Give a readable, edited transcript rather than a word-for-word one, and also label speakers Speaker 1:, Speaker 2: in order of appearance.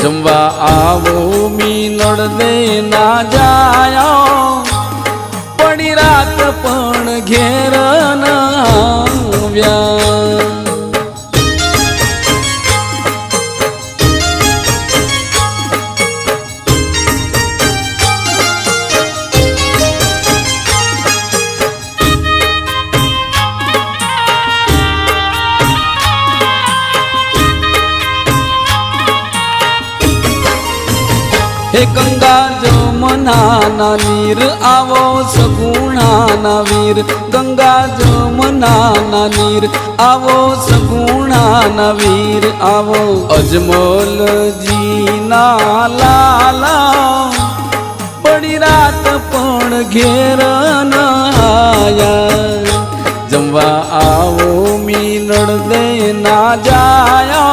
Speaker 1: जमवा आवो मिलड़ दे ना जायो पड़ी रात पण घेर न आव्या। हे गंगा जमुना ना नीर आवो सगुणा ना वीर। गंगा जमुना ना नीर आवो सगुणा ना वीर। आवो अजमल जी ना लाला बड़ी रात पण घेर न आया। जमवा आवो मिलड़ दे ना जाया